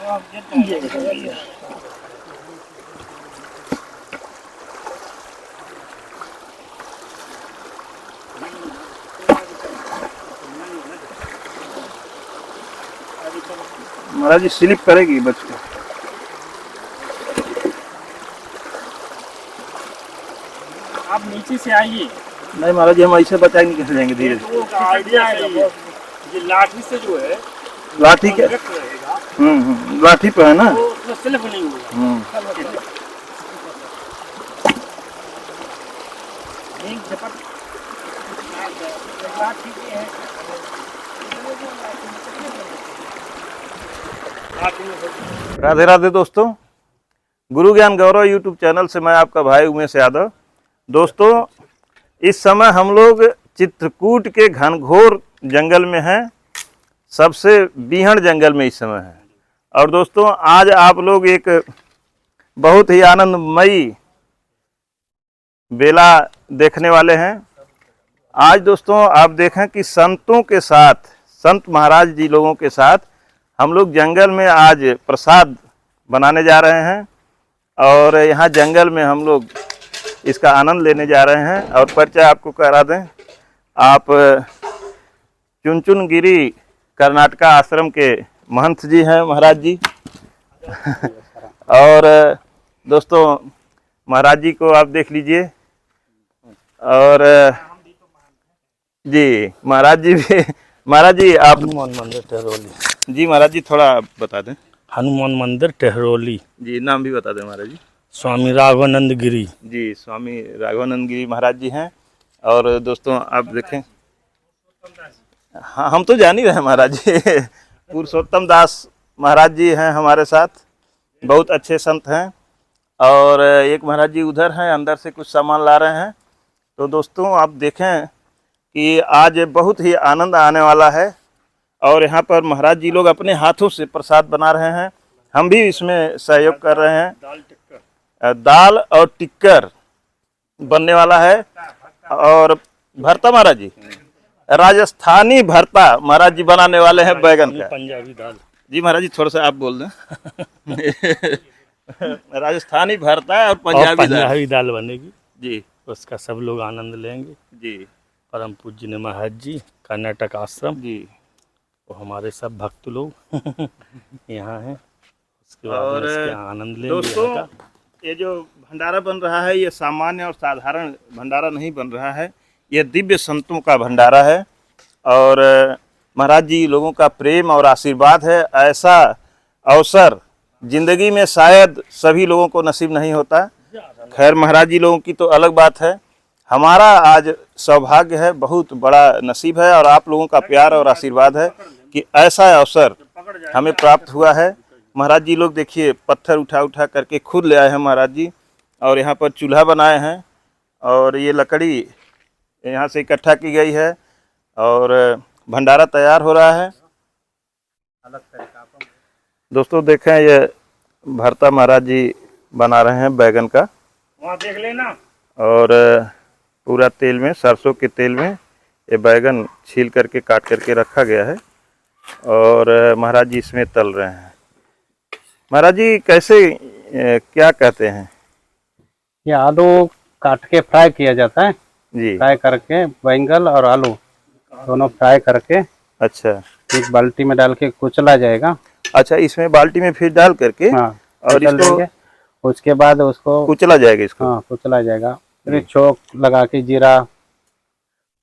महाराज जी slip करेगी बच के। आप नीचे से आइए। नहीं महाराज जी हम ऐसे बचाएंगे, कैसे जाएंगे धीरे से। आइडिया है ये लाठी से जो है लाठी के लाठी पे है ना, वो उसमें स्लिप नहीं होगा। राधे राधे दोस्तों, गुरु ज्ञान गौरव यूट्यूब चैनल से मैं आपका भाई उमेश यादव। दोस्तों इस समय हम लोग चित्रकूट के घनघोर जंगल में हैं, सबसे बीहड़ जंगल में इस समय है। और दोस्तों आज आप लोग एक बहुत ही आनंदमयी बेला देखने वाले हैं। आज दोस्तों आप देखें कि संतों के साथ, संत महाराज जी लोगों के साथ हम लोग जंगल में आज प्रसाद बनाने जा रहे हैं और यहाँ जंगल में हम लोग इसका आनंद लेने जा रहे हैं। और परिचय आपको करा दें, आप चुनचुनगिरी कर्नाटका आश्रम के महंत जी हैं महाराज जी। और दोस्तों महाराज जी को आप देख लीजिए। और जी महाराज जी भी, महाराज जी आप हनुमान मंदिर टहरोली। जी महाराज जी थोड़ा बता दें। हनुमान मंदिर टहरोली जी नाम भी बता दें महाराज जी। स्वामी राघवानंद गिरी जी स्वामी राघवानंद गिरी महाराज जी हैं। और दोस्तों आप देखें, हाँ हम तो जान ही रहे हैं महाराज जी। पुरुषोत्तम दास महाराज जी हैं हमारे साथ, बहुत अच्छे संत हैं। और एक महाराज जी उधर हैं, अंदर से कुछ सामान ला रहे हैं। तो दोस्तों आप देखें कि आज बहुत ही आनंद आने वाला है। और यहाँ पर महाराज जी लोग अपने हाथों से प्रसाद बना रहे हैं, हम भी इसमें सहयोग कर रहे हैं। दाल और टिक्कर बनने वाला है। और भरता महाराज जी, राजस्थानी भरता महाराज जी बनाने वाले हैं बैगन का। पंजाबी दाल जी महाराज जी थोड़ा सा आप बोल दें। राजस्थानी भरता और पंजाबी दाल बनेगी जी, उसका सब लोग आनंद लेंगे जी। परम पूज्य महाराज जी कर्नाटक आश्रम जी वो हमारे सब भक्त लोग यहाँ हैं। उसके बाद और इसके आनंद लेंगे। दोस्तों ये जो भंडारा बन रहा है ये सामान्य और साधारण भंडारा नहीं बन रहा है, ये दिव्य संतों का भंडारा है। और महाराज जी लोगों का प्रेम और आशीर्वाद है। ऐसा अवसर जिंदगी में शायद सभी लोगों को नसीब नहीं होता। खैर महाराज जी लोगों की तो अलग बात है, हमारा आज सौभाग्य है, बहुत बड़ा नसीब है। और आप लोगों का प्यार और आशीर्वाद है कि ऐसा अवसर हमें प्राप्त हुआ है। महाराज जी लोग देखिए पत्थर उठा उठा करके खुद ले आए हैं महाराज जी। और यहाँ पर चूल्हा बनाए हैं और ये लकड़ी यहाँ से इकट्ठा की गई है और भंडारा तैयार हो रहा है। दोस्तों देखें ये भरता महाराज जी बना रहे हैं बैगन का। वहाँ देख लेना। और पूरा तेल में, सरसों के तेल में ये बैगन छील करके काट करके रखा गया है और महाराज जी इसमें तल रहे हैं। महाराज जी कैसे क्या कहते हैं? ये आलू काट के फ्राई किया जाता है जी, फ्राई करके बैंगन और आलू दोनों फ्राई करके अच्छा एक बाल्टी में डाल के कुचला जाएगा। अच्छा, इसमें बाल्टी में फिर डाल करके हाँ और इसको उसके बाद उसको कुचला जाएगा। इसको हाँ कुचला जाएगा। फिर चौक लगा के जीरा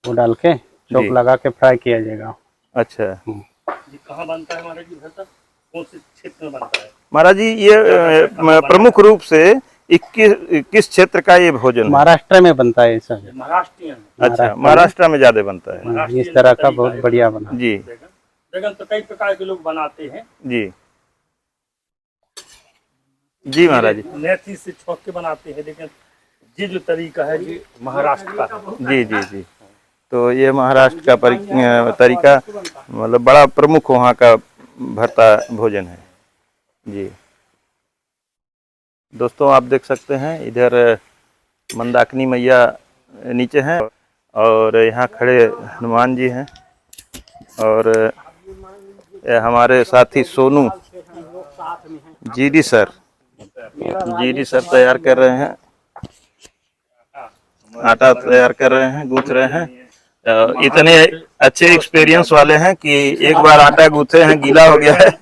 वो डाल के चौक लगा के फ्राई किया जाएगा। अच्छा, ये कहाँ बनता है महाराज जी? भरता कौन से क्षेत्र में बनता है महाराज जी? ये प्रमुख रूप से 21 क्षेत्र का ये भोजन महाराष्ट्र में बनता है ऐसा। महाराष्ट्र? अच्छा, महाराष्ट्र में ज्यादा बनता है। इस तरह का बहुत बढ़िया बना जी। बैगन तो कई प्रकार के लोग बनाते हैं जी जी महाराज जी। मेथी से छोंक के बनाते हैं, लेकिन ये जो तरीका है ये महाराष्ट्र का है। जी जी जी। तो ये महाराष्ट्र का तरीका मतलब बड़ा प्रमुख वहाँ का भरता भोजन है जी। दोस्तों आप देख सकते हैं इधर मंदाकिनी मैया नीचे हैं और यहाँ खड़े हनुमान जी हैं और हमारे साथी सोनू जीडी सर तैयार कर रहे हैं, आटा तैयार कर रहे हैं, गूंथ रहे हैं। इतने अच्छे एक्सपीरियंस वाले हैं कि एक बार आटा गूंथे हैं, गीला हो गया है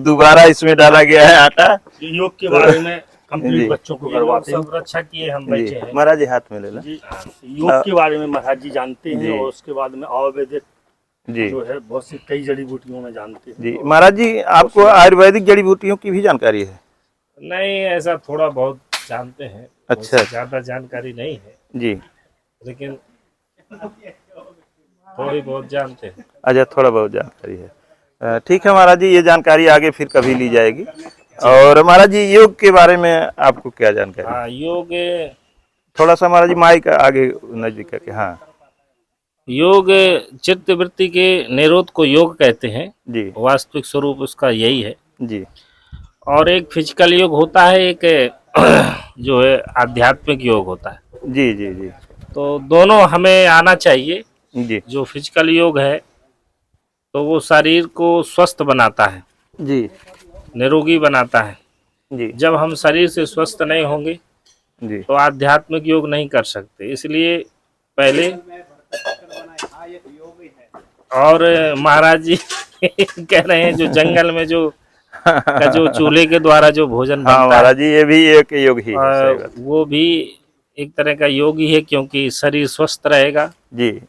दोबारा इसमें डाला गया है आटा। योग के बारे में जी। कंप्लीट बच्चों को करवाते हैं। संरक्षा किए हम बैठे हैं महाराज जी हाथ में ले लें। जी। योग के बारे में महाराज जी जानते जी। हैं और उसके बाद में आयुर्वेदिक जी जो है बहुत सी कई जड़ी बूटियों में जानते हैं। जी महाराज जी, आपको आयुर्वेदिक जड़ी बूटियों की भी जानकारी है? नहीं, ऐसा थोड़ा बहुत जानते हैं। अच्छा। ज्यादा जानकारी नहीं है जी। लेकिन थोड़ी बहुत जानते हैं। अच्छा, थोड़ा बहुत जानकारी है। ठीक है महाराज जी, ये जानकारी आगे फिर कभी ली जाएगी। और महाराज जी, योग के बारे में आपको क्या जानकारी? हाँ, योग थोड़ा सा महाराज जी माइक आगे नजदीक करके। हाँ योग चित्त वृत्ति के निरोध को योग कहते हैं। जी वास्तविक स्वरूप उसका यही है। जी और एक फिजिकल योग होता है, एक जो है आध्यात्मिक योग होता है। जी जी जी तो दोनों हमें आना चाहिए। जी जो फिजिकल योग है तो वो शरीर को स्वस्थ बनाता है, जी निरोगी बनाता है। जी जब हम शरीर से स्वस्थ नहीं होंगे जी तो आध्यात्मिक योग नहीं कर सकते। इसलिए पहले और महाराज जी कह रहे हैं जो जंगल में जो का जो चूल्हे के द्वारा जो भोजन बनता हाँ है, महाराज जी, ये भी एक योग ही है। सही बात। वो भी एक तरह का योग ही है, क्योंकि शरीर स्वस्थ रहेगा। जी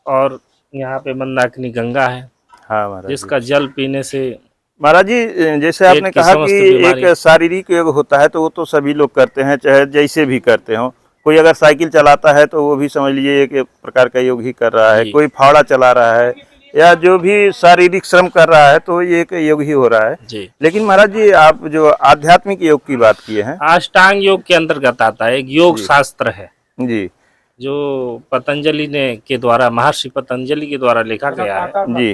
और यहाँ पे मंदाकिनी गंगा है हाँ महाराज जी। जिसका जल पीने से महाराज जी, जैसे पेट आपने की कहा समस्त कि बीमारी- एक शारीरिक योग होता है, तो वो तो सभी लोग करते हैं, चाहे जैसे भी करते हो। कोई अगर साइकिल चलाता है तो वो भी समझ लीजिए एक प्रकार का योग ही कर रहा है। जी। कोई फावड़ा चला रहा है या जो भी शारीरिक श्रम कर रहा है, तो ये एक योग ही हो रहा है। जी। लेकिन महाराज जी, आप जो आध्यात्मिक योग की बात किए हैं। अष्टांग योग के अंतर्गत आता है। एक योग जी। शास्त्र है जी जो पतंजलि ने के द्वारा, महर्षि पतंजलि के द्वारा लिखा गया है। जी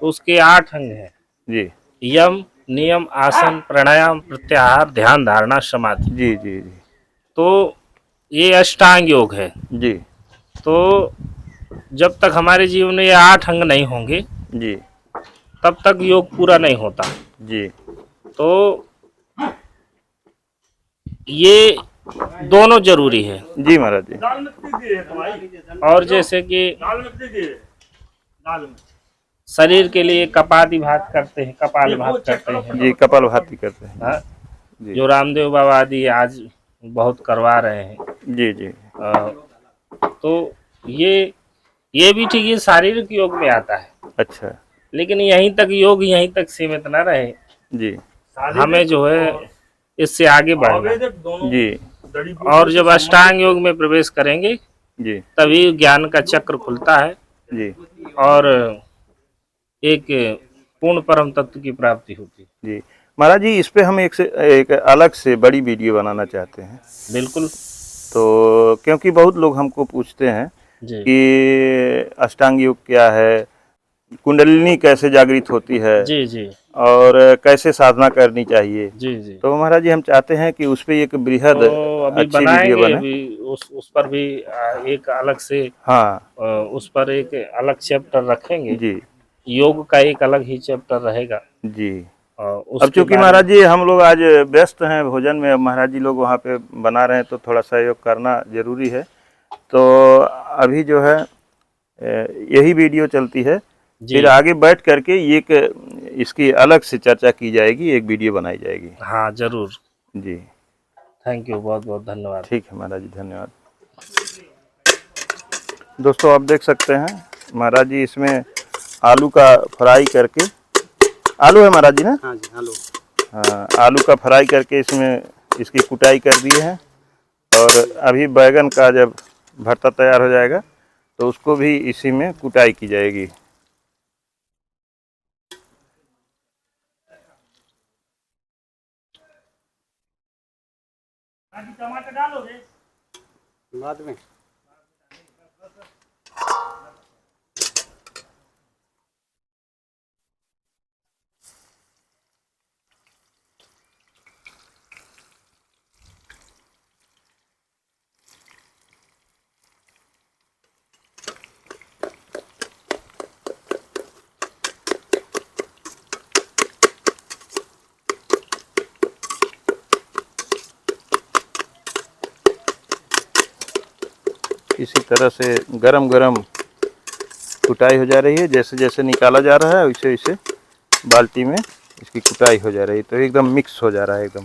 उसके 8 अंग हैं। जी यम, नियम, आसन, प्राणायाम, प्रत्याहार, ध्यान, धारणा, समाधि। जी जी जी तो ये अष्टांग योग है। जी तो जब तक हमारे जीवन में ये 8 अंग नहीं होंगे जी तब तक योग पूरा नहीं होता। जी तो ये दोनों जरूरी है। जी महाराज जी। और जैसे कि शरीर के लिए कपादिभात करते हैं, कपालभात करते हैं। जी कपालभाति करते हैं। हाँ, जी जो रामदेव बाबा आदि आज बहुत करवा रहे हैं। जी जी तो ये भी ठीक, ये शारीरिक योग में आता है। अच्छा। लेकिन योग यहीं तक सीमित न रहे। जी हमें जो है इससे आगे बढ़ना। जी और जब अष्टांग योग में प्रवेश करेंगे जी तभी ज्ञान का चक्र खुलता है जी और एक पूर्ण परम तत्व की प्राप्ति होती है। जी महाराज जी, इस पे हम एक अलग से बड़ी वीडियो बनाना चाहते हैं। बिल्कुल। तो क्योंकि बहुत लोग हमको पूछते हैं जी। कि अष्टांग योग क्या है, कुंडलिनी कैसे जागृत होती है, जी जी और कैसे साधना करनी चाहिए। जी जी। तो महाराज जी, हम चाहते हैं कि उस पे एक बृहद तो अभी अच्छी वीडियो बनाएंगे, बने। अभी उस पर भी एक अलग से हाँ उस पर एक अलग चैप्टर रखेंगे। जी योग का एक अलग ही चैप्टर रहेगा। जी। अब उसके चूंकि बारे महाराज जी हम लोग आज व्यस्त हैं भोजन में, महाराज जी लोग वहाँ पे बना रहे हैं, तो थोड़ा सहयोग करना जरूरी है। तो अभी जो है यही वीडियो चलती है। जी। फिर आगे बैठ करके एक इसकी अलग से चर्चा की जाएगी, एक वीडियो बनाई जाएगी। हाँ जरूर। जी थैंक यू, बहुत बहुत धन्यवाद। ठीक है महाराज जी, धन्यवाद। दोस्तों, आप देख सकते हैं महाराज जी इसमें आलू का फ्राई करके, आलू है महाराज जी ना? हाँ जी, आलू। हाँ, आलू का फ्राई करके इसमें इसकी कुटाई कर दी है। और अभी बैगन का जब भरता तैयार हो जाएगा तो उसको भी इसी में कुटाई की जाएगी। टमाटर डालोगे बाद में? इसी तरह से गरम गरम कुटाई हो जा रही है। जैसे जैसे निकाला जा रहा है वैसे वैसे बाल्टी में इसकी कुटाई हो जा रही है, तो एकदम मिक्स हो जा रहा है एकदम।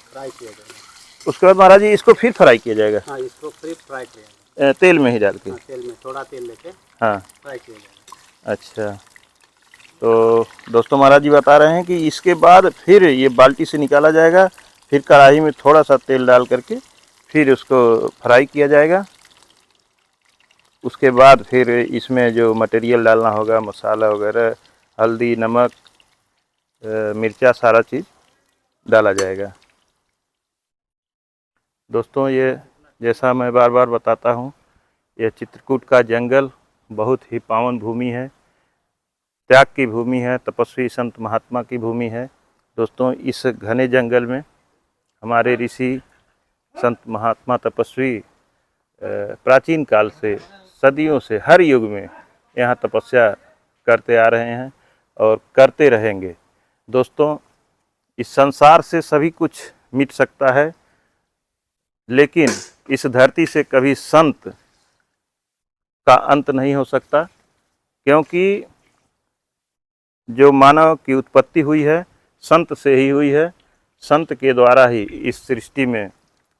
फ्राई किया जाएगा। उसके बाद महाराज जी इसको फिर फ्राई किया जाएगा। हाँ, इसको फिर फ्राई किया जाएगा। तेल में ही डाल के। हाँ, तेल में थोड़ा तेल लेके हाँ, फ्राई किया जाएगा। अच्छा। तो दोस्तों महाराज जी बता रहे हैं कि इसके बाद फिर ये बाल्टी से निकाला जाएगा, फिर कढ़ाई में थोड़ा सा तेल डाल करके फिर उसको फ्राई किया जाएगा। उसके बाद फिर इसमें जो मटेरियल डालना होगा, मसाला वगैरह, हल्दी, नमक, मिर्चा, सारा चीज़ डाला जाएगा। दोस्तों ये जैसा मैं बार बार बताता हूँ, यह चित्रकूट का जंगल बहुत ही पावन भूमि है, त्याग की भूमि है, तपस्वी संत महात्मा की भूमि है। दोस्तों इस घने जंगल में हमारे ऋषि संत महात्मा तपस्वी प्राचीन काल से, सदियों से, हर युग में यहाँ तपस्या करते आ रहे हैं और करते रहेंगे। दोस्तों इस संसार से सभी कुछ मिट सकता है, लेकिन इस धरती से कभी संत का अंत नहीं हो सकता, क्योंकि जो मानव की उत्पत्ति हुई है संत से ही हुई है। संत के द्वारा ही इस सृष्टि में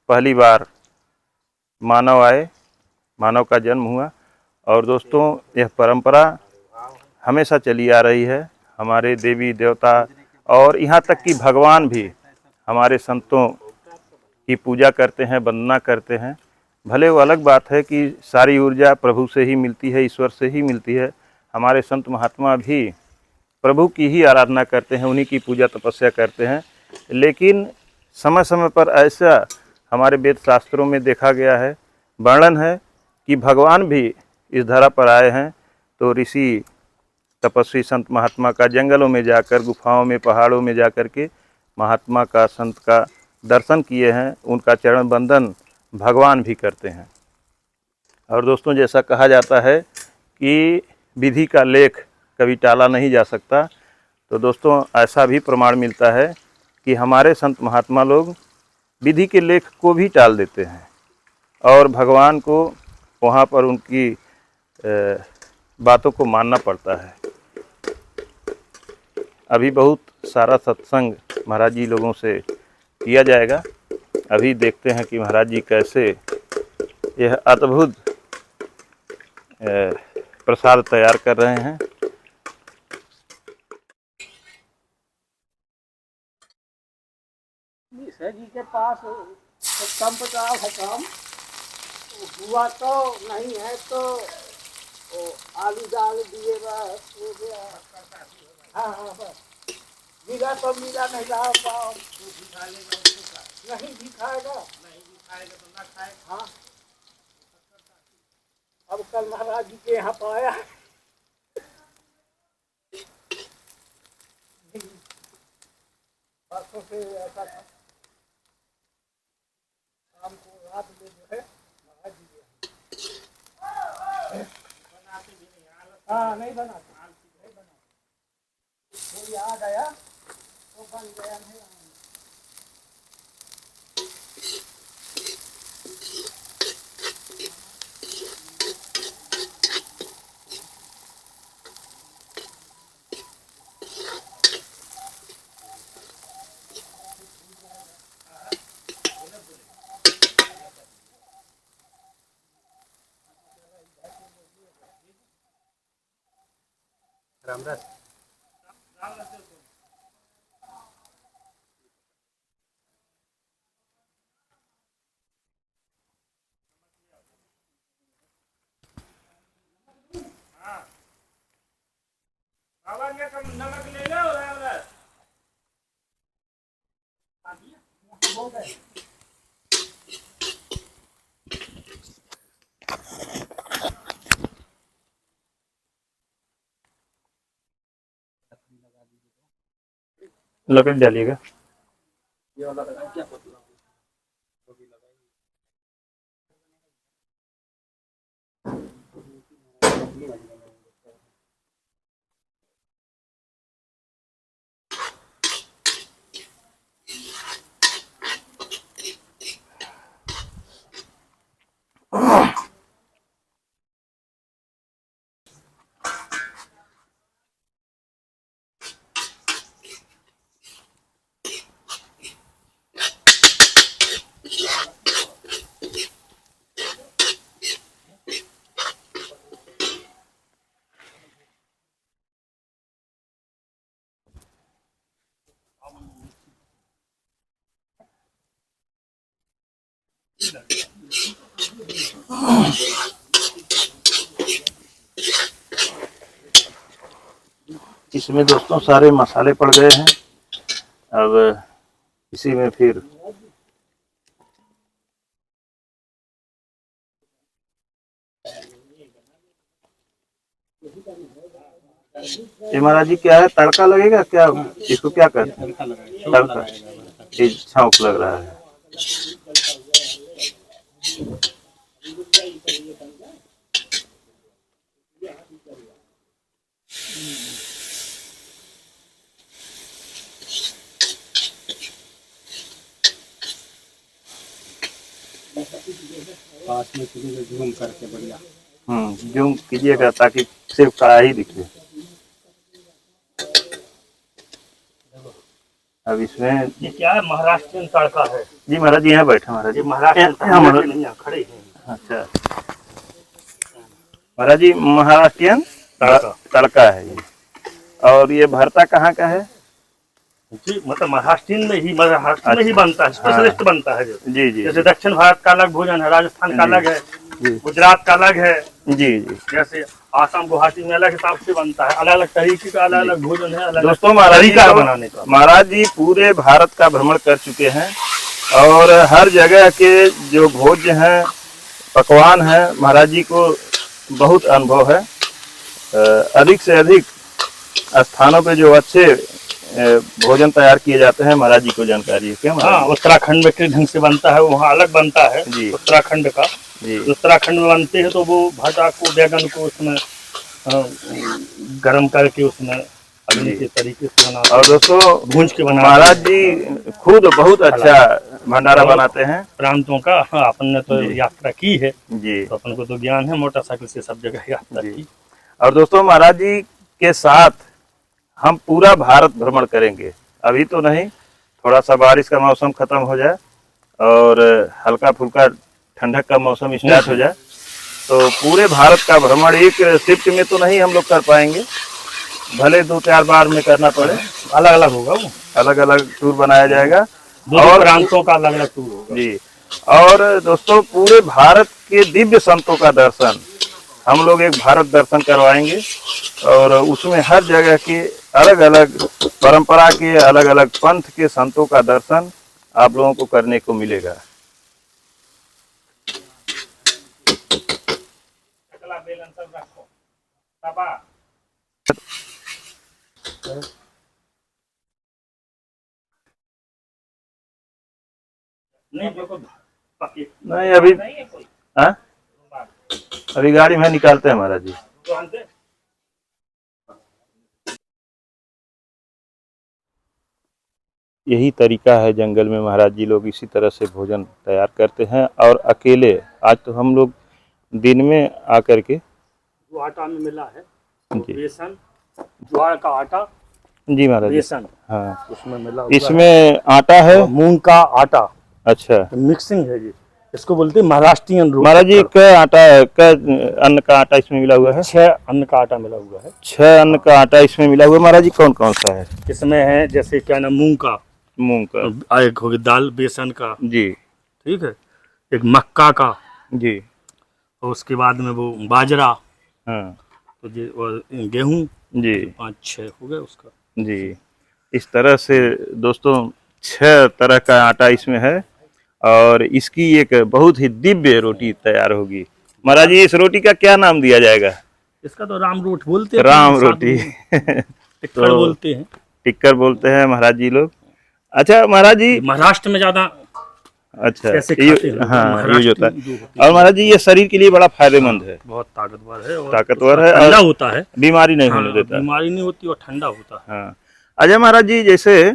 पहली बार मानव आए, मानव का जन्म हुआ। और दोस्तों यह परंपरा हमेशा चली आ रही है। हमारे देवी देवता और यहाँ तक कि भगवान भी हमारे संतों की पूजा करते हैं, वंदना करते हैं। भले वो अलग बात है कि सारी ऊर्जा प्रभु से ही मिलती है, ईश्वर से ही मिलती है। हमारे संत महात्मा भी प्रभु की ही आराधना करते हैं, उन्हीं की पूजा तपस्या करते हैं। लेकिन समय समय पर ऐसा हमारे वेद शास्त्रों में देखा गया है, वर्णन है कि भगवान भी इस धरा पर आए हैं, तो ऋषि तपस्वी संत महात्मा का जंगलों में जाकर, गुफाओं में, पहाड़ों में जाकर के महात्मा का, संत का दर्शन किए हैं, उनका चरण बंदन भगवान भी करते हैं। और दोस्तों जैसा कहा जाता है कि विधि का लेख कभी टाला नहीं जा सकता, तो दोस्तों ऐसा भी प्रमाण मिलता है कि हमारे संत महात्मा लोग विधि के लेख को भी टाल देते हैं और भगवान को वहाँ पर उनकी बातों को मानना पड़ता है। अभी बहुत सारा सत्संग महाराज जी लोगों से किया जाएगा। अभी देखते हैं कि महाराज जी कैसे यह अद्भुत प्रसाद तैयार कर रहे हैं। मिश्र जी के पास तो कम पचाव है काम, हुआ तो नहीं है तो वो आलू डाल दिए बस हो गया। हाँ हाँ बस मिला तो मिला, नहीं रहा पाओ नहीं भी खाएगा, नहीं भी खाएगा तो ना खाए। हाँ अब कल महाराज जी के यहाँ पाया परसों से ऐसा था, शाम को रात में जो है महाराज जी के बनाते भी नहीं, हाँ नहीं बनाते, नहीं बनाते, कोई आ गया तो बन गया, नहीं रामदास नमक ले लो। हो गए। लकड़ी डालिएगा। ये वाला लगाए क्या पता इसमें दोस्तों सारे मसाले पड़ गए हैं। अब इसी में फिर ये महाराज जी क्या है, तड़का लगेगा क्या, इसको क्या कहते हैं? तड़का, ये छौंक लग रहा है। पास में झूम करके बढ़िया। जूम कीजिएगा ताकि सिर्फ कढ़ाई दिखे। अब इसमें ये क्या है, महाराष्ट्रियन तड़का है जी महाराज जी यहाँ बैठे महाराज जी। महाराष्ट्र खड़े हैं। अच्छा महाराज जी महाराष्ट्रियन तड़का है ये। और ये भरता कहाँ का है जी? मतलब महाराष्ट्र में ही बनता है, स्पेशलिस्ट बनता है जो। जी जी जैसे दक्षिण भारत का अलग भोजन है, राजस्थान का अलग है, गुजरात का अलग है, जी जी। जैसे आसाम गुवाहाटी में अलग हिसाब से बनता है, अलग अलग तरीके का अलग अलग भोजन है, अलग दोस्तों महाराज जी तरीका बनाने का। महाराज जी पूरे भारत का भ्रमण कर चुके हैं और हर जगह के जो भोज्य हैं, पकवान हैं, महाराज जी को बहुत अनुभव है। अधिक से अधिक स्थानों पे जो अच्छे भोजन तैयार किए जाते हैं महाराज जी को जानकारी है क्या? हाँ, उत्तराखंड में किस ढंग से बनता है, वहाँ अलग बनता है जी। उत्तराखंड का। जी उत्तराखंड में बनते हैं तो वो भाटा को, बैगन को उसमें गरम करके उसमें अग्नि के तरीके से बनाते हैं और दोस्तों भूंज के बनाते हैं। महाराज जी खुद बहुत अच्छा भंडारा बनाते हैं प्रांतों का। हाँ, अपन ने तो यात्रा की है जी तो अपन को तो ज्ञान है, मोटरसाइकिल से सब जगह यात्रा जी। की। और दोस्तों महाराज जी के साथ हम पूरा भारत भ्रमण करेंगे। अभी तो नहीं, थोड़ा सा बारिश का मौसम खत्म हो जाए और हल्का फुल्का ठंडक का मौसम स्टार्ट हो जाए तो पूरे भारत का भ्रमण एक शिफ्ट में तो नहीं हम लोग कर पाएंगे, भले 2-4 बार में करना पड़े। अलग अलग होगा, वो अलग अलग टूर बनाया जाएगा और प्रांतों का अलग अलग टूर होगा जी। और दोस्तों पूरे भारत के दिव्य संतों का दर्शन हम लोग एक भारत दर्शन करवाएंगे और उसमें हर जगह के अलग अलग परंपरा के, अलग अलग पंथ के संतों का दर्शन आप लोगों को करने को मिलेगा। नहीं अभी हाँ? अभी गाड़ी में निकालते हैं महाराज जी। यही तरीका है जंगल में महाराज जी लोग इसी तरह से भोजन तैयार करते हैं और अकेले। आज तो हम लोग दिन में आकर के जो आटा में मिला है जी बेसन, ज्वार का आटा, जी महाराज जी। बेसन, हाँ उसमें मिला हुआ इसमें आटा है, है, मूंग का आटा, अच्छा मिक्सिंग है जी। इसको बोलते हैं महाराष्ट्रियन रोटी। महाराज जी क्या आटा है, क्या अन्न का आटा इसमें मिला हुआ है? 6 अन्न का आटा मिला हुआ है। 6 अन्न का आटा इसमें मिला हुआ है महाराज जी। कौन कौन सा है? इसमें है जैसे क्या ना, मूंग का, मूंग का, एक हो गया दाल, बेसन का जी ठीक है, एक मक्का का, जी, और उसके बाद में वो बाजरा, हाँ तो ये और गेहूं जी 5-6 हो गए उसका जी। इस तरह से दोस्तों 6 तरह का आटा इसमें है और इसकी एक बहुत ही दिव्य रोटी तैयार होगी। महाराज जी इस रोटी का क्या नाम दिया जाएगा? इसका तो राम रोट बोलते हैं, राम रोटी टिक्कर बोलते हैं, टिक्कर बोलते हैं महाराज जी लोग। अच्छा महाराज जी, महाराष्ट्र में ज्यादा अच्छा कैसे खाते हैं, हाँ यूज होता है। जो होती है, और महाराज जी ये शरीर के लिए बड़ा फायदेमंद है, बहुत ताकतवर है और ताकतवर है ठंडा और होता है, बीमारी नहीं हाँ, होने देता। बीमारी नहीं होती और ठंडा होता है। हाँ अच्छा महाराज जी, जैसे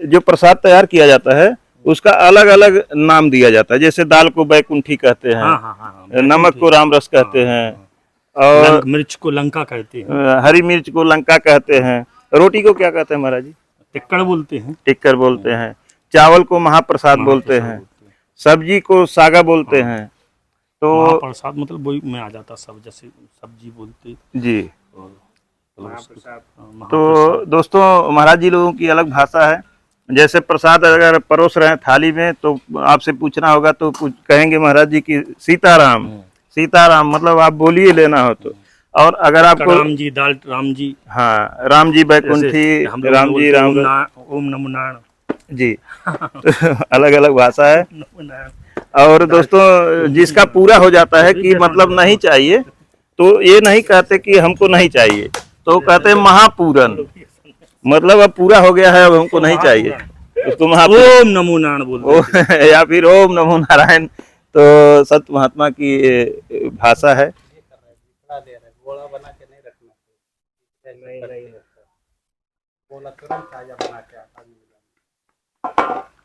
जो प्रसाद तैयार किया जाता है उसका अलग अलग नाम दिया जाता है। जैसे दाल को बैकुंठी कहते हैं, हाँ, हाँ, हाँ, नमक को रामरस कहते हैं और मिर्च को लंका कहते हैं, हरी मिर्च को लंका कहते हैं। रोटी को क्या कहते हैं महाराज जी? टिक्कर बोलते हैं, टिक्कर बोलते हैं। चावल को महाप्रसाद बोलते हैं, सब्जी को सागा बोलते हैं। तो प्रसाद मतलब वही में आ जाता सब, जैसे सब्जी बोलते जी। और तो दोस्तों महाराज जी लोगों की अलग भाषा है, जैसे प्रसाद अगर परोस रहे हैं थाली में तो आपसे पूछना होगा तो कहेंगे महाराज जी की सीताराम, सीताराम मतलब आप बोलिए लेना हो तो। और अगर आपको राम जी दाल राम जी, हाँ राम जी बैकुंठी, हम लोग राम जी राम ओम नमो नारायण जी अलग अलग भाषा है। नमो नारायण। और दोस्तों जिसका पूरा हो जाता है कि मतलब नहीं चाहिए तो ये नहीं कहते कि हमको नहीं चाहिए, तो कहते हैं महापूरन, मतलब अब पूरा हो गया है अब हमको नहीं चाहिए, उसको ओम नमो नारायण बोलते हैं। या फिर ओम नमो नारायण। तो सत महात्मा की भाषा है। गोला बना के नहीं रखना, गोला तुरंत ताजा बना के आता है।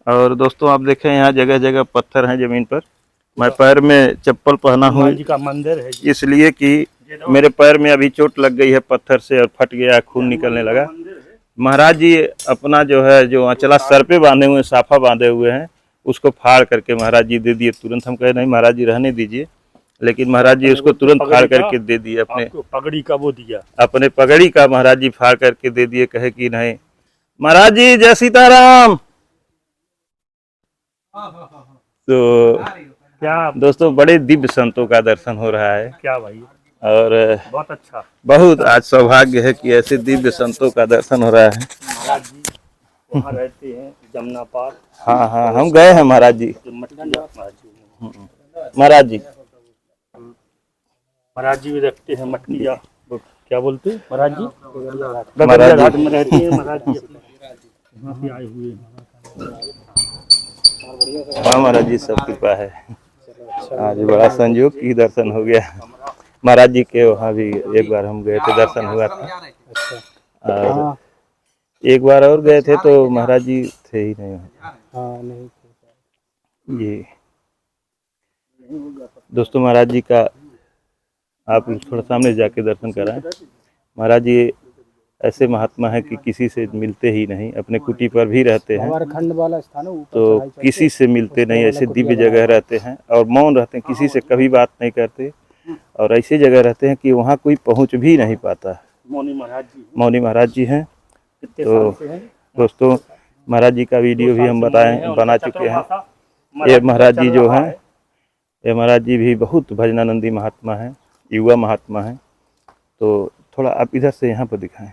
और दोस्तों आप देखें यहाँ जगह जगह पत्थर हैं जमीन पर। मैं पैर में चप्पल पहना हूँ हनुमान जी का मंदिर है जी। इसलिए कि मेरे पैर में अभी चोट लग गई है पत्थर से और फट गया, खून निकलने लगा। महाराज जी अपना जो है जो अचला सर पे बांधे हुए, साफा बांधे हुए हैं, उसको फाड़ करके महाराज जी दे दिए तुरंत। हम कहे नहीं महाराज जी रहने दीजिए, लेकिन महाराज जी उसको तुरंत फाड़ करके दे दिए। अपने पगड़ी का वो दिया, अपने पगड़ी का महाराज जी फाड़ करके दे दिए, कहे कि नहीं महाराज जी जय सीताराम। तो क्या दोस्तों बड़े दिव्य संतों का दर्शन हो रहा है क्या भाई, और बहुत अच्छा। बहुत आज सौभाग्य है कि ऐसे दिव्य संतों का दर्शन हो रहा है। महाराज जी वहाँ रहते हैं जमुना पार। हाँ हाँ हम गए हैं महाराज जी। महाराज जी महाराज जी भी रखते हैं मटकिया, क्या बोलते हैं महाराज जी, महाराज जी। घाट में रहते हैं महाराज जी, यहाँ पे आए हुए हैं। हाँ महाराज जी सब कृपा है। आज बड़ा संयोग की दर्शन हो गया। महाराज जी के वहाँ भी एक बार हम गए थे, दर्शन हुआ था। और एक बार और गए थे तो महाराज जी थे ही नहीं नहीं जी। दोस्तों महाराज जी का आप थोड़ा सामने जाके दर्शन कराएं। महाराज जी ऐसे महात्मा है कि किसी से मिलते ही नहीं, अपने कुटी पर भी रहते हैं खंड वाला स्थान है, तो किसी से मिलते नहीं, ऐसे दिव्य जगह रहते हैं और मौन रहते हैं, किसी से कभी बात नहीं करते और ऐसी जगह रहते हैं कि वहाँ कोई पहुँच भी नहीं पाता। मौनी महाराज जी, मौनी महाराज जी हैं। कितने तो साल से हैं? दोस्तों महाराज जी का वीडियो भी हम बना चुके हैं। ये महाराज जी जो हैं, ये महाराज जी भी बहुत भजनानंदी महात्मा हैं, युवा महात्मा हैं। तो थोड़ा आप इधर से यहाँ पर दिखाएं,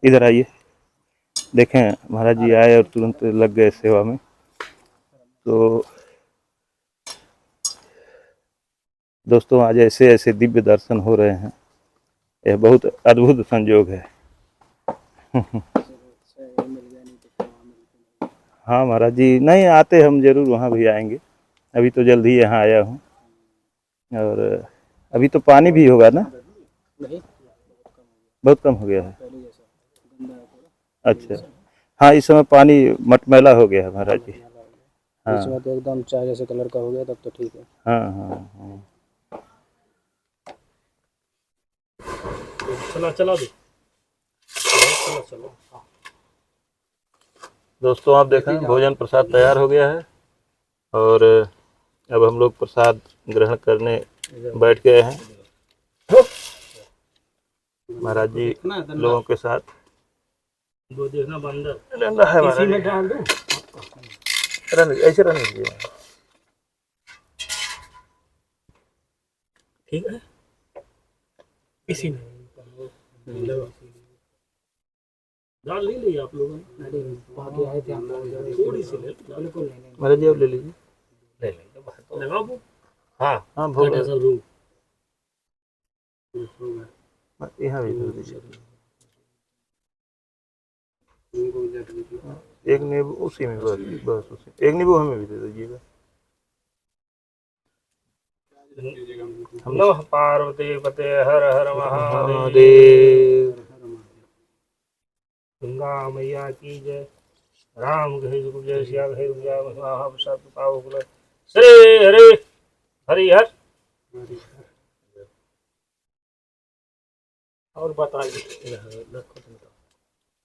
इधर आइए। देखें महाराज जी आए और तुरंत लग गए सेवा में। तो दोस्तों आज ऐसे ऐसे दिव्य दर्शन हो रहे हैं, यह बहुत अद्भुत संयोग है। हाँ महाराज जी नहीं आते, हम जरूर वहाँ भी आएंगे। अभी तो जल्द ही यहाँ आया हूँ और अभी तो पानी भी होगा ना? बहुत कम हो गया है। अच्छा हाँ इस समय पानी मटमैला हो गया है महाराज जी। हाँ तो एकदम चाय जैसे कलर का हो गया तब तो ठीक है। हाँ हाँ हाँ चला दो, चलो। दोस्तों आप देखें भोजन प्रसाद तैयार हो गया है और अब हम लोग प्रसाद ग्रहण करने बैठ गए हैं। महाराज जी लोगों के साथ दो देखना बंदर है इसी में डाल दो, ऐसे रहने दीजिए। ठीक है इसी में दाल ले ली आप लोगों ने? बाकी आए थे हम लोग, थोड़ी सी ले बिल्कुल नहीं, महाराज जी अब ले लीजिए। ले लेंगे लगाओ वो। हाँ हाँ भोग ऐसा रूम यहाँ भी दे दीजिए। एक नींबू उसी में बस उसी एक नींबू हमें भी दे दीजिएगा। नमः पार्वती पते हर हर महादेव, महादेव गंगा मैया की जय, राम कहे जय, श्या कहे जय, महाप्रसाद पाओ कुल श्री हरे हरिहर। और बताइए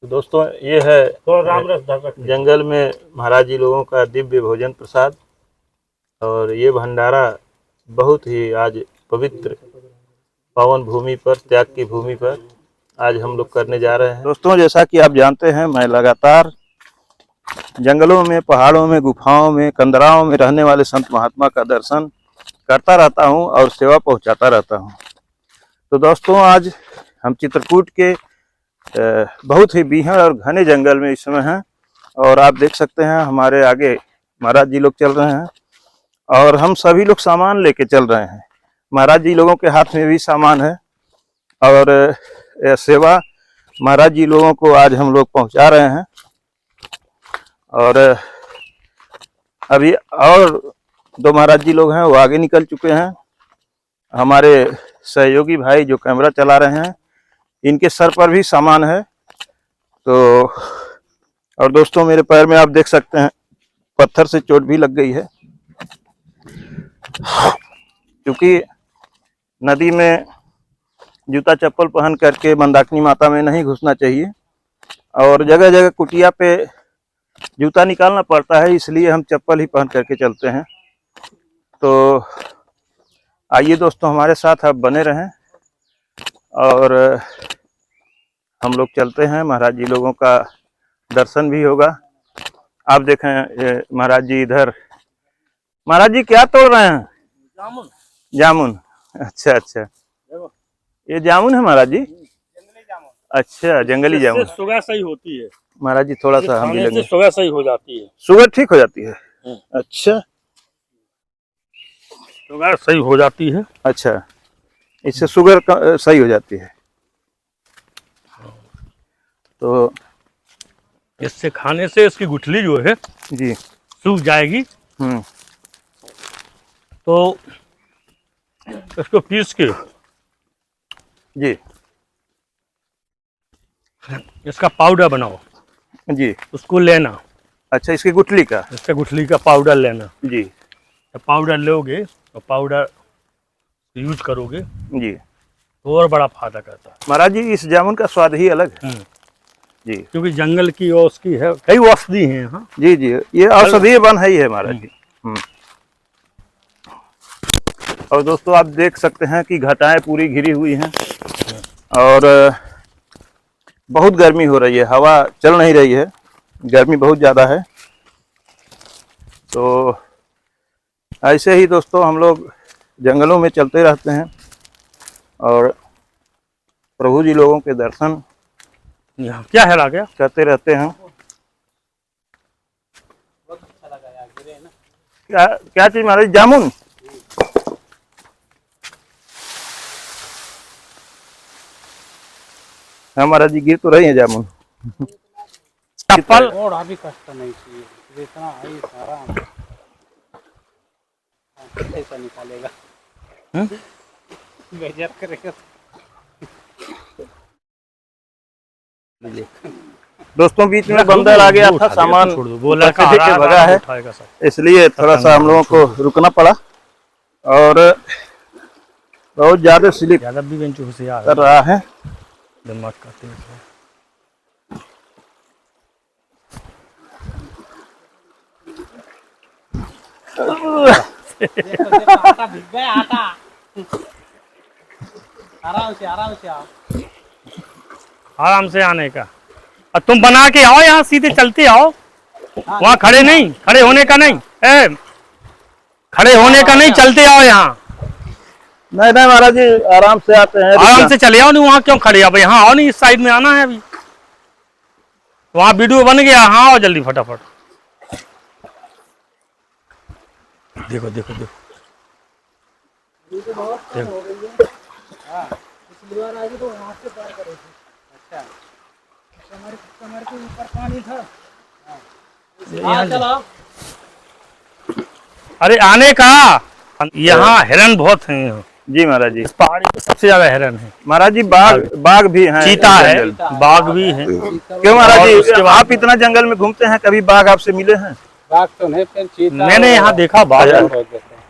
तो दोस्तों ये है तो राम रस धर रख जंगल में महाराज जी लोगों का दिव्य भोजन प्रसाद और ये भंडारा बहुत ही आज पवित्र पावन भूमि पर, त्याग की भूमि पर आज हम लोग करने जा रहे हैं। दोस्तों जैसा कि आप जानते हैं मैं लगातार जंगलों में, पहाड़ों में, गुफाओं में, कंदराओं में रहने वाले संत महात्मा का दर्शन करता रहता हूँ और सेवा पहुँचाता रहता हूँ। तो दोस्तों, आज हम चित्रकूट के बहुत ही बीहड़ और घने जंगल में इस समय हैं और आप देख सकते हैं हमारे आगे महाराज जी लोग चल रहे हैं और हम सभी लोग सामान लेके चल रहे हैं। महाराज जी लोगों के हाथ में भी सामान है और सेवा महाराज जी लोगों को आज हम लोग पहुंचा रहे हैं। और अभी और 2 महाराज जी लोग हैं, वो आगे निकल चुके हैं। हमारे सहयोगी भाई जो कैमरा चला रहे हैं, इनके सर पर भी सामान है। तो और दोस्तों, मेरे पैर में आप देख सकते हैं पत्थर से चोट भी लग गई है, क्योंकि नदी में जूता चप्पल पहन करके मंदाकिनी माता में नहीं घुसना चाहिए और जगह जगह कुटिया पे जूता निकालना पड़ता है, इसलिए हम चप्पल ही पहन करके चलते हैं। तो आइए दोस्तों, हमारे साथ आप बने रहें और हम लोग चलते हैं। महाराज जी लोगों का दर्शन भी होगा। आप देखें ये महाराज जी इधर। महाराज जी क्या तोड़ रहे हैं? जामुन। जामुन। अच्छा अच्छा, ये जामुन है महाराज जी? जंगली जामुन। अच्छा, जंगली जामुन। शुगर सही होती है महाराज जी थोड़ा सा हम भी लेंगे। शुगर सही हो जाती है। शुगर ठीक हो जाती है? अच्छा शुगर सही हो जाती है। अच्छा, इससे शुगर सही हो जाती है। तो इससे खाने से इसकी गुठली जो है जी सूख जाएगी। हम्म, तो इसको पीस के जी इसका पाउडर बनाओ, जी। उसको लेना। अच्छा, इसकी गुठली का? इसका गुठली का पाउडर लेना। जी जब पाउडर लोगे तो पाउडर यूज करोगे जी। तो और बड़ा फायदा करता है। महाराज जी, इस जामुन का स्वाद ही अलग है। जी क्योंकि जंगल की और उसकी है, कई औषधि हैं यहाँ। जी जी, ये औषधीय वन है ही है महाराज जी। और दोस्तों, आप देख सकते हैं कि घटाएं पूरी घिरी हुई हैं और बहुत गर्मी हो रही है, हवा चल नहीं रही है, गर्मी बहुत ज़्यादा है। तो ऐसे ही दोस्तों हम लोग जंगलों में चलते रहते हैं और प्रभु जी लोगों के दर्शन यहाँ क्या है आ गया? करते रहते हैं। क्या क्या चीज महाराज? जामुन? हाँ महाराज जी, गिर तो रही है जामुन। चप्पल थोड़ा भी कष्ट नहीं चाहिए, इतना है सारा कैसा निकालेगा? गजब करेगा। दोस्तों, बीच में बंदर आ गया था, सामान बोला ऊपर से लेके भगा है, इसलिए थोड़ा सा हम लोगों को रुकना पड़ा और बहुत ज्यादा स्लिप ज्यादा भी बेंच होशियार कर रहा है। दिमाग का तेज है। देखो आटा भीग गया, आटा। आराम से आओ। आराम से आने का। और तुम बना के आओ, यहाँ सीधे चलते आओ। वहाँ खड़े नहीं, खड़े होने का नहीं, खड़े होने का नहीं, चलते आओ यहाँ। नहीं नहीं महाराज जी, आराम से आते हैं। आराम से चले आओ। नहीं वहाँ क्यों खड़े? अब यहाँ आओ, नहीं इस साइड में आना है अभी। वहाँ वीडियो बन गया, हाँ आओ जल्दी फटाफट। देखो देखो देखो, अरे आने का। यहाँ हिरन बहुत हैं यहाँ। जी महाराज जी, इस पहाड़ी पे सबसे ज्यादा हिरन है। महाराज जी, बाघ भी हैं, चीता है, बाघ भी है। क्यों महाराज जी, आप इतना जंगल में घूमते हैं, कभी बाघ आपसे मिले हैं? बाघ तो नहीं, फिर चीता मैंने यहाँ देखा बाघ,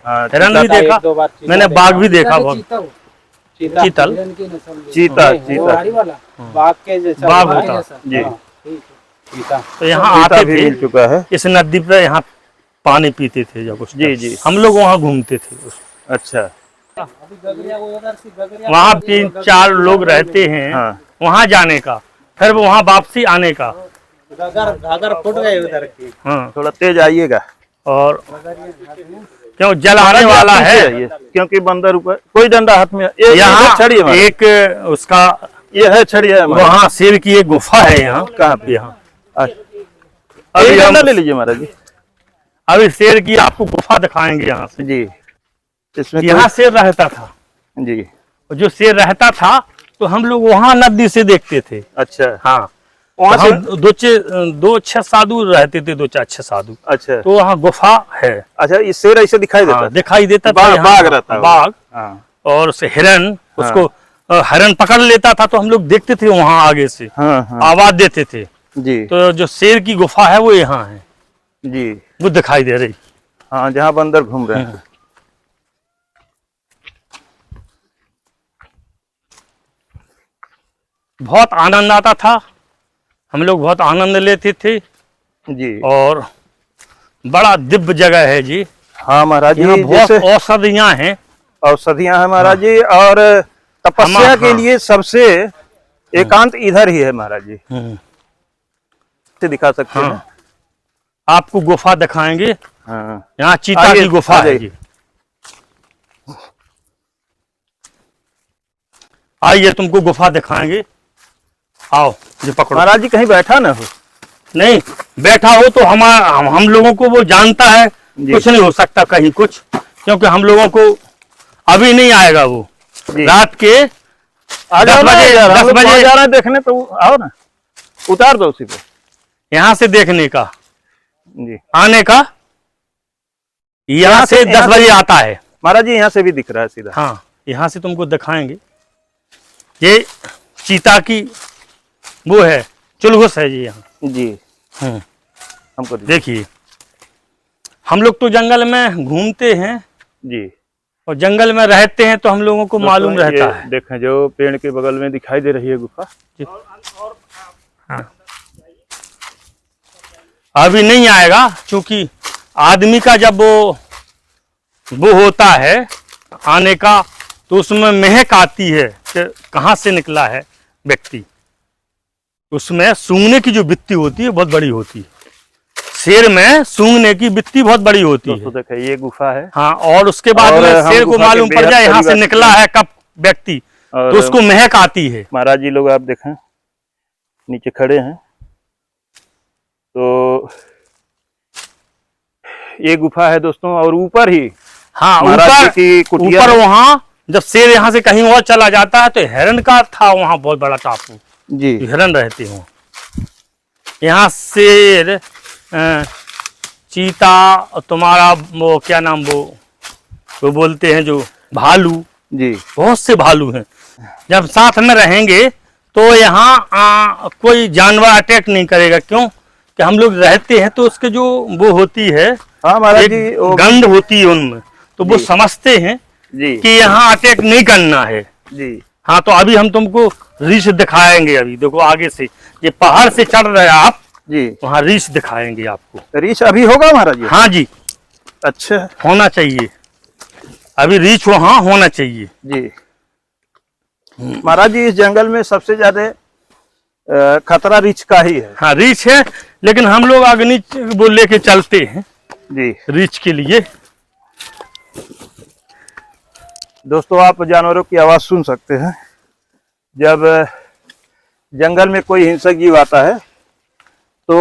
हाँ, हिरन भी देखा, मैंने बाघ भी देखा। बहुत चीतल, चीता बाघ के जैसा बाघ होता जी। चीता। तो यहाँ चीता आते भी थे, मिल चुका है। इस नदी पे यहाँ पानी पीते थे जब उस जी जी। हम लोग वहाँ घूमते थे। अच्छा, वहाँ 3-4 लोग रहते हैं। हाँ। वहाँ जाने का, फिर वहाँ वापसी आने का। घाघर फूट गए उधर की। हाँ, थोड़ा तेज आइएगा। और क्यों जल आने वाला आप पीछे है। रहिए, क्योंकि बंदर ऊपर, कोई डंडा हाथ में, ये यहाँ छड़ी है, एक उसका ये है छड़ी है हमारे। वहाँ शेर की एक गुफा है यहाँ। कहाँ पे? यहाँ अभी अभी डंडा हम ले लीजिए महाराज जी। अभी शेर की आपको गुफा दिखाएंगे यहाँ से। जी, इसमें यहाँ शेर रहता था, जी, और जो शेर रहता था तो हम लोग वहाँ नदी से देखते थे। अच्छा, हाँ, वहाँ तो से, हम दो अच्छे साधु रहते थे, दो चार अच्छे साधु। अच्छा, तो वहाँ गुफा है। अच्छा, ये शेर ऐसे दिखाई देता हाँ, था? दिखाई देता था। बाघ यहाँ बाघ रहता है, बाघ, हाँ, और उसे हिरन, उसको हिरन पकड़ लेता था, तो हम लोग देखते थे वहाँ आगे से, हाँ, हाँ, आवाज देते थे। जी, तो जो शेर की गुफा है वो यहाँ है, जी, वो दिखाई दे रही। हाँ, जहाँ बंदर घूम रहे हैं। बहुत आनंद आता था, हम लोग बहुत आनंद लेते थे, जी, और बड़ा दिव्य जगह है जी। हाँ महाराज यहाँ जी, बहुत जैसे औषधियाँ हैं। औषधियाँ हैं महाराज जी, और तपस्या के हाँ। लिए सबसे एकांत इधर ही है महाराज जी। से दिखा सकते हैं। हाँ, आपको गुफा दिखाएंगे। हाँ, यहाँ चीता आइए, की गुफा आ है जाइए। जी। आइए, तुमको गुफा दिखाएंगे, आओ ये पकड़ो। महाराज जी कहीं बैठा ना हो। नहीं बैठा हो तो हम लोगों को वो जानता है, जी। कुछ नहीं हो सकता कहीं कुछ, क्योंकि हम लोगों को अभी नहीं आएगा वो। जी। रात के आ जाओ 10 ना बजे यार, हम 10 लोग बजे वहाँ जा रहे हैं देखने, तो आओ ना, उतार दो उसी पे। यहाँ से देखने का, जी, आने का, यहाँ से 10 बजे आता है। महाराज जी यहाँ से भी दिख रहा है सीधा। हाँ, यहाँ से तुमको दिखाएंगे। ये चीता की वो है, चुलगुस है जी यहाँ। जी, हम्म, हमको दीजिए। देखिए, हम लोग तो जंगल में घूमते हैं जी, और जंगल में रहते हैं, तो हम लोगों को मालूम दोस्तों, रहता ये है। देखें जो पेड़ के बगल में दिखाई दे रही है गुफा। हाँ। अभी नहीं आएगा, क्योंकि आदमी का जब वो होता है आने का, तो उसमें महक आती है कि कहाँ से निकला है व्यक्ति। उसमें सूंघने की जो वृत्ति होती है बहुत बड़ी होती है। शेर में सूंघने की वृत्ति बहुत बड़ी होती दोस्तों है। देखें ये गुफा है, हाँ, और उसके बाद और में हम शेर को गुफा के मालूम पड़ बेहद जाए यहाँ करीब से आ निकला चुके है कब व्यक्ति, और तो उसको महक आती है। महाराज जी लोग आप देखें नीचे खड़े हैं, तो ये गुफा है दोस्तों, और ऊपर ही हाँ, महाराज जी ऊपर की कुटिया ऊपर है। वहाँ जब शेर यहाँ से कहीं और चला जाता है, तो हिरन का था वहाँ बहुत बड़ा टापू, जी, हिरन रहते हो। यहाँ शेर, चीता, और तुम्हारा वो क्या नाम, वो बोलते हैं जो भालू, जी, बहुत से भालू हैं। जब साथ में रहेंगे तो यहाँ कोई जानवर अटैक नहीं करेगा, क्यों कि हम लोग रहते हैं, तो उसके जो वो होती है, हाँ महाराज एक जी, वो गंध होती है उनमें, तो वो जी। समझते हैं जी, कि यहाँ अटैक नहीं करना है। जी, हाँ, तो अभी हम तुमको रीछ दिखाएंगे। अभी देखो आगे से, ये पहाड़ से चढ़ रहे हैं आप, जी, वहाँ रीछ दिखाएंगे आपको। रीछ अभी होगा महाराज जी? हाँ जी, अच्छा, होना चाहिए, अभी रीछ वहाँ होना चाहिए। जी। महाराज जी इस जंगल में सबसे ज्यादा खतरा रीछ का ही है। हाँ, रीछ है, लेकिन हम लोग अग्नि वो लेके चलते हैं जी, रीछ के लिए। दोस्तों आप जानवरों की आवाज सुन सकते हैं। जब जंगल में कोई हिंसक जीव आता है तो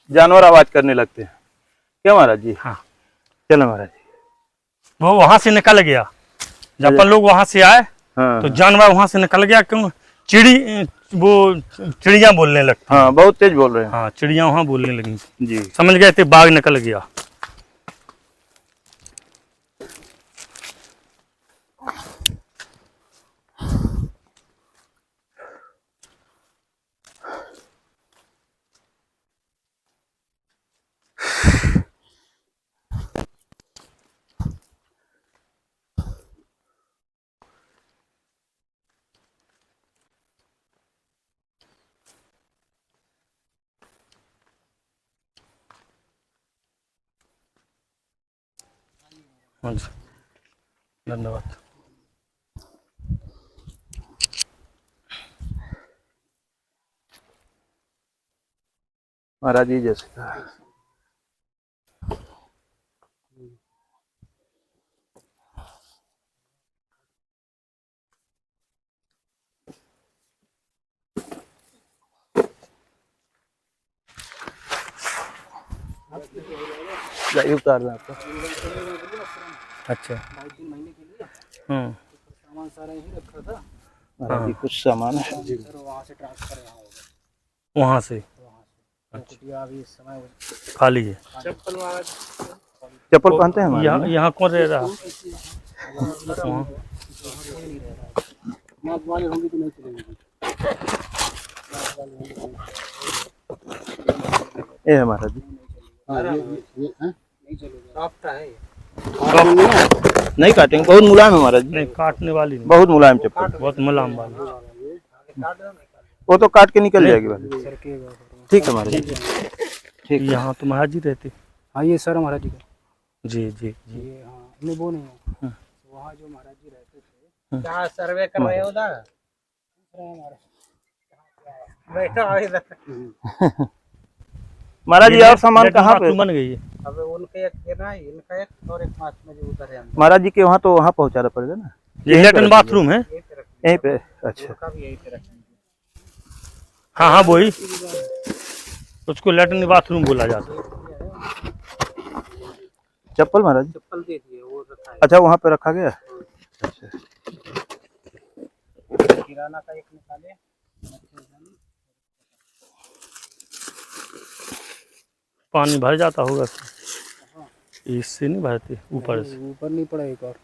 जानवर आवाज करने लगते हैं, क्या महाराज जी? हाँ, चलो महाराज जी। वो वहां से निकल गया, जब अपन लोग वहां से आए हाँ, तो जानवर वहां से निकल गया। क्यों? चिड़िया बोलने लगती। हाँ, बहुत तेज बोल रहे हैं। हाँ, चिड़िया वहां बोलने लगी, जी, समझ गए थे बाघ निकल गया। हाँ जी, धन्यवाद। महाराज जी जैसे कहा। जाइए उतार दें आपको। अच्छा। सामान सारा यहीं रखा था। महाराज जी कुछ सामान है सर वहाँ से ट्रांसफर यहाँ हो गया। वहाँ से कुटिया अभी इस समय खाली है। चप्पल पहनते हैं महाराज यहाँ जी? यहाँ कौन रह रहा? वहाँ माप वाले होंगे तो नहीं चलेंगे। ये है महाराज जी। ये नहीं चलेगा। सॉफ्ट है ये। नहीं काटेंगे, बहुत मुलायम है महाराज जी, नहीं काटने वाली नहीं, बहुत मुलायम चप्पल, बहुत मुलायम वाली। वो तो काट के निकल जाएगी वाली। ठीक है महाराज जी, ठीक है। यहाँ तो महाराज जी रहते। हाँ ये सर महाराज जी का। जी जी जी। ये हाँ नहीं वो नहीं है। वहाँ जो महाराज जी रहते थे। क्या सर्वे कर रहे हो उधर? बैठा है इधर। महाराज जी और सामान कहाँ पे? बन गई है। अब उनके एक ना इनका एक और एक पास में जो उधर है महाराज जी के वहाँ तो वहाँ पहुँचाना पड़ेगा ना। ये लेटरिन बाथरूम है यहीं पे? अच्छा। उनका भी यहीं पे रखेंगे। हाँ हाँ वही, उसको लेटरिन बाथरूम बोला जाता है। चप्पल महाराज जी? चप्पल दे दिए वो रखा है। अच्छा वहाँ पे रखा गया। अच्छा। किराना का एक निकाले। पानी भर जाता होगा इससे, नहीं भरते ऊपर से? ऊपर नहीं पड़ा एक और।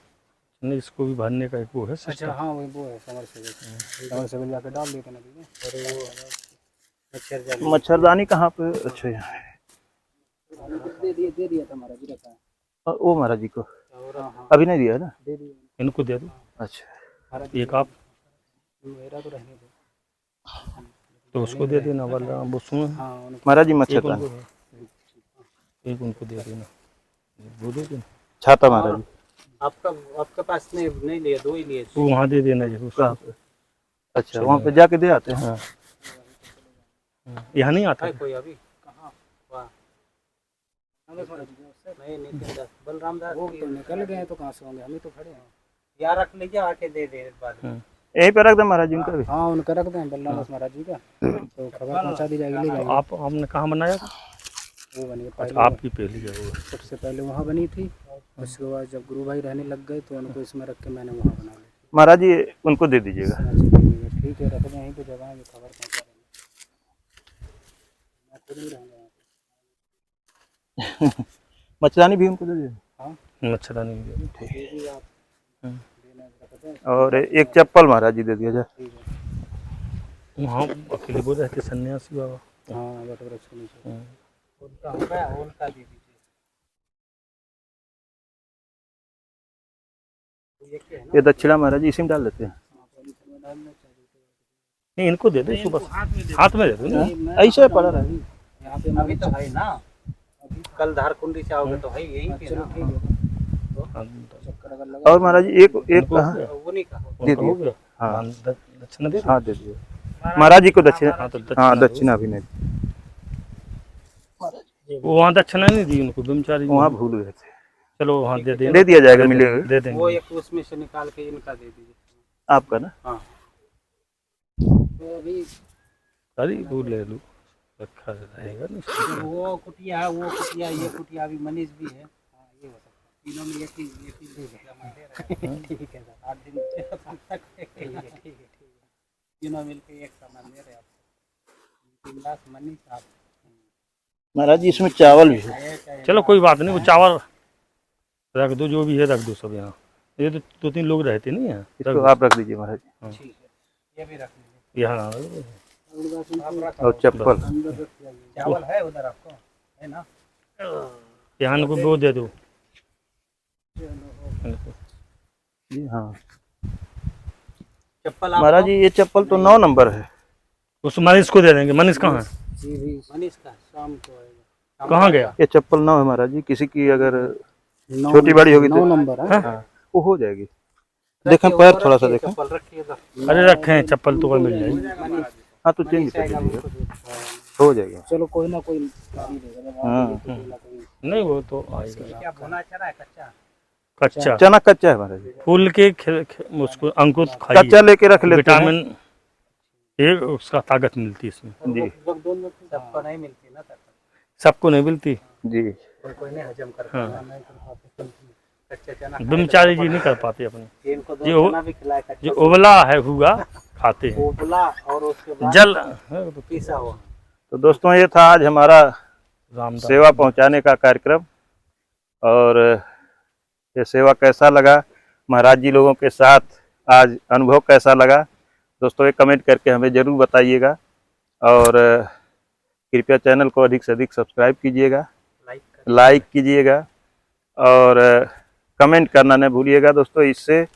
नहीं इसको भी भरने का एक वो है अच्छा सिस्टम। हाँ वो है समरसेबल जाके डाल देते नदी में। और वो मच्छरदानी मच्छरदानी कहाँ पे? अच्छा यहाँ दे दिया था महाराज जी रखा है। वो महाराज जी को और हाँ अभी नहीं दिया है ना? दे दिया इनको दे दो। अच्छा। एक आप मेरा तो रहने दो। तो उसको दे देना वाला वो सुन। हाँ महाराज जी एक मच्छरदानी, उनको, एक उनको दे देना, वो दे देना। छाता महाराज जी आपके पास नहीं लिए, दो ही लिए। वो वहाँ दे देना जरूर। कहाँ पे? अच्छा वहाँ पे जाके दे आते हैं। हाँ यहाँ नहीं आता है। कोई अभी कहाँ? नहीं बलराम दास वो तो निकल गए तो कहाँ से होंगे, हम ही तो खड़े हैं। यार रख लीजिए आके दे दे बाद में। यहीं पे रख दे महाराज जी उनका भी। हाँ उनका रख दें बलराम दास महाराज जी का, तो खबर पहुँचा दी जाएगी, ले जाएंगे। आप हमने कहाँ बनाया था? वो बनी अच्छा पहले, आपकी पहली जगह। सबसे पहले वहाँ बनी थी। उसके बाद जब गुरु भाई रहने लग गए तो उनको इसमें रख के मैंने वहाँ बना लिया। महाराज जी उनको दे दीजिएगा। ठीक है रख दें यहीं पे जगह है, खबर पहुँचा देंगे। मैं खुद नहीं रहूँगा यहाँ पे। मच्छरदानी भी उनको दे दीजिए। हाँ मच्छरदानी भी दे दो। दे दी आप देना रख दें। और एक चप्पल महाराज जी दे दिया जाए। ठीक है वहाँ अकेले वो रहते सन्यासी बाबा। हाँ बट वृक्ष के नीचे हाँ। उनका होगा, उनका दे दीजिए। ये दक्षिणा महाराज जी इसी में डाल देते हैं। नहीं इनको दे दो सुबह, हाथ में दे दो ना। ऐसे पड़ा रहा। यहाँ पे अभी तो है ना, अभी कल धारकुंडी से आओगे तो है यहीं पे। चलो ठीक है। चक्कर अगर लगा और महाराज जी एक कहाँ वो नहीं कहा दे हो दिए? गया। हाँ दक्षिणा दे दो। हाँ दे दिए महाराज जी को दक्षिणा। हाँ, तो हाँ दक्षिणा भी नहीं, वो वहाँ दक्षिणा नहीं दी उनको ब्रह्मचारी। वहाँ भूल गए थे। चलो वहाँ दे देना। दे दिया जाएगा, मिलेगा। दे देंगे। वो एक उसमें से निकाल के इनका दे दीजिए। आपका ना? हाँ तो अभी अरे वो ले लो, रखा रहेगा ना। वो कुटिया है, वो कुटिया, ये कुटिया अभी मनीष भी है। हाँ ये हो सकता है, तीनों में एक ही दे देगा। ठीक है सर 8 दिन तक। ठीक है तीनों मिलकर एक सामान ले रहे हैं आपसे। बिंदास मनीष आप महाराज जी इसमें चावल भी है। चलो कोई बात नहीं, वो चावल रख दो, जो भी है रख दो सब यहाँ। ये तो 2-3 लोग रहते नहीं हैं। इसको आप रख दीजिए महाराज जी। ठीक है ये भी रख लीजिए। यहाँ और चप्पल चावल है उधर आपको, है ना? यहाँ को वो दे दो। जी हाँ चप्पल महाराज जी ये चप्पल तो 9 नंबर है। उस मनीष को दे देंगे। मनीष कहाँ है? जी भी मनीष का शाम को आएगा। कहाँ गया? ये चप्पल 9 है महाराज जी, किसी की अगर छोटी बड़ी होगी तो 9 नंबर है। हाँ वो हो जाएगी। देखें पैर थोड़ा सा देखें। चप्पल रखिएगा। अरे रखें चप्पल तो मिल जाएगी। हाँ तो चेंज कर दीजिएगा। हो जाएगा। चलो कोई ना कोई कर ही देगा, जब हाँ, आगे तो कोई ना कोई। नहीं वो तो आएगा। क्या भुना चना है कच्चा? कच्चा चना कच्चा है महाराज जी, फूल के उसको अंकुर खाइए, कच्चा लेके रख लेते हैं। विटामिन ए उसका ताकत मिलती है इसमें। जी सबको नहीं मिलती ना ताकत, सबको नहीं मिलती जी। कोई नहीं हजम कर हाँ। पाता, नहीं कर पाते। कच्चे चना ब्रह्मचारी जी नहीं कर पाते अपने। इनको जी, दो चना भी खिलाए कच्चा, जो उबला है हुआ खाते हैं। उबला और उसके बाद जल पीसा हुआ। तो दोस्तों ये था आज हमारा रामदास सेवा पहुंचाने का कार्यक्रम, और ये सेवा कैसा लगा, महाराज जी लोगों के साथ आज अनुभव कैसा लगा, दोस्तों ये कमेंट करके हमें ज़रूर बताइएगा। और कृपया चैनल को अधिक से अधिक सब्सक्राइब कीजिएगा, लाइक कीजिएगा, और कमेंट करना न भूलिएगा दोस्तों, इससे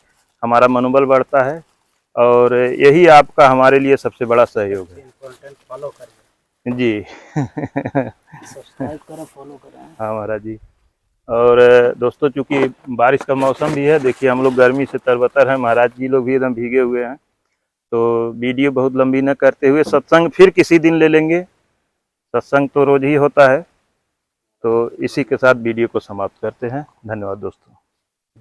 हमारा मनोबल बढ़ता है और यही आपका हमारे लिए सबसे बड़ा सहयोग है। कंटेंट फॉलो करें, जी सब्सक्राइब करें, फॉलो करें। हाँ महाराज जी। और दोस्तों चूंकि बारिश का मौसम भी है, देखिए हम लोग गर्मी से तरबतर हैं, महाराज जी लोग भी एकदम भीगे हुए हैं। तो वीडियो बहुत लंबी न करते हुए सत्संग फिर किसी दिन ले लेंगे, सत्संग तो रोज ही होता है। तो इसी के साथ वीडियो को समाप्त करते हैं। धन्यवाद दोस्तों।